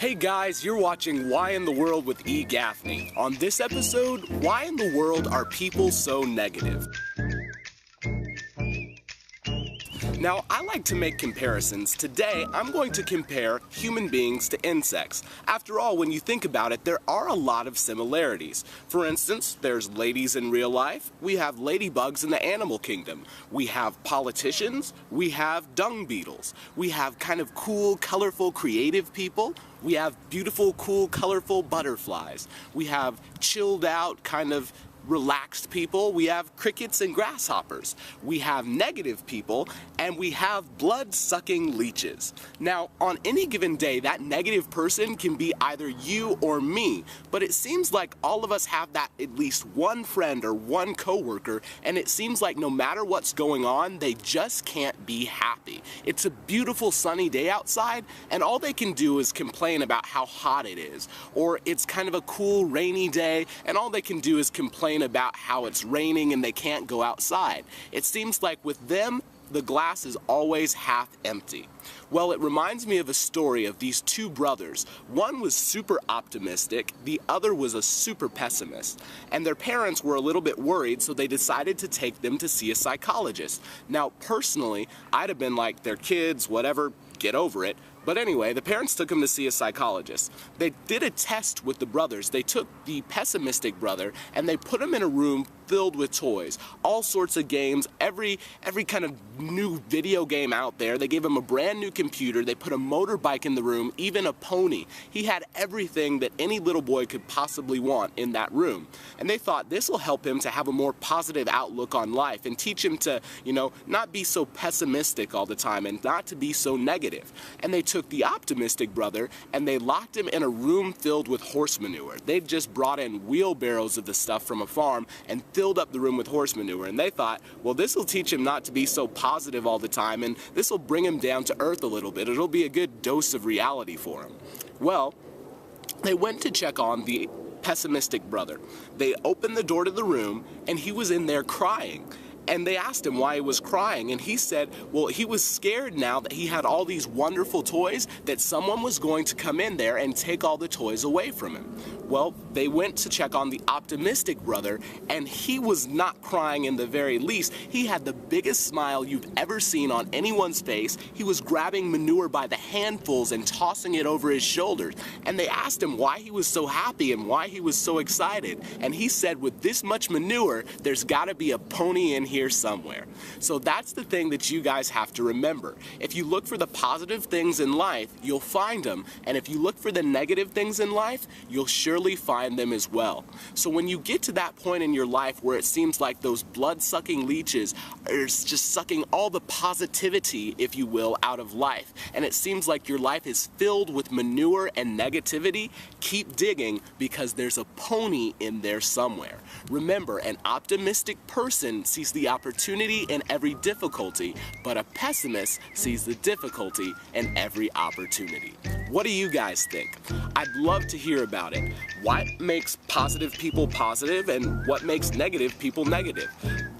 Hey guys, you're watching Why in the World with E Gaffney. On this episode, why in the world are people so negative? Now, I like to make comparisons. Today, I'm going to compare human beings to insects. After all, when you think about it, there are a lot of similarities. For instance, there's ladies in real life. We have ladybugs in the animal kingdom. We have politicians. We have dung beetles. We have kind of cool, colorful, creative people. We have beautiful, cool, colorful butterflies. We have chilled out, kind of relaxed people. We have crickets and grasshoppers. We have negative people, and we have blood-sucking leeches. Now, on any given day, that negative person can be either you or me, but it seems like all of us have that at least one friend or one coworker, and it seems like no matter what's going on, they just can't be happy. It's a beautiful sunny day outside, and all they can do is complain about how hot it is. Or it's kind of a cool rainy day, and all they can do is complain about how it's raining and they can't go outside. It seems like with them, the glass is always half empty. Well, it reminds me of a story of these two brothers. One was super optimistic, the other was a super pessimist. And their parents were a little bit worried, so they decided to take them to see a psychologist. Now, personally, I'd have been like, they're kids, whatever, get over it. But anyway, the parents took him to see a psychologist. They did a test with the brothers. They took the pessimistic brother and they put him in a room filled with toys, all sorts of games, every kind of new video game out there. They gave him a brand new computer. They put a motorbike in the room, even a pony. He had everything that any little boy could possibly want in that room. And they thought this will help him to have a more positive outlook on life and teach him to, not be so pessimistic all the time and not to be so negative. And they took the optimistic brother and they locked him in a room filled with horse manure. They'd just brought in wheelbarrows of the stuff from a farm and filled up the room with horse manure, and they thought, well, this will teach him not to be so positive all the time, and this will bring him down to earth a little bit. It'll be a good dose of reality for him. Well, they went to check on the pessimistic brother. They opened the door to the room and he was in there crying. And they asked him why he was crying, and he said, well, he was scared now that he had all these wonderful toys that someone was going to come in there and take all the toys away from him. Well, they went to check on the optimistic brother, and he was not crying in the very least. He had the biggest smile you've ever seen on anyone's face. He was grabbing manure by the handfuls and tossing it over his shoulders. And they asked him why he was so happy and why he was so excited. And he said, with this much manure, there's got to be a pony in here somewhere. So that's the thing that you guys have to remember. If you look for the positive things in life, you'll find them. And if you look for the negative things in life, you'll surely find them as well. So when you get to that point in your life where it seems like those blood-sucking leeches are just sucking all the positivity, if you will, out of life, and it seems like your life is filled with manure and negativity, keep digging, because there's a pony in there somewhere. Remember, an optimistic person sees the opportunity in every difficulty, but a pessimist sees the difficulty in every opportunity. What do you guys think? I'd love to hear about it. What makes positive people positive and what makes negative people negative?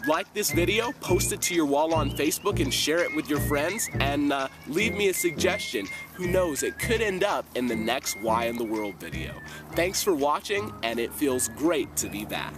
Like this video, post it to your wall on Facebook and share it with your friends, and leave me a suggestion. Who knows, it could end up in the next Why in the World video. Thanks for watching, and it feels great to be back.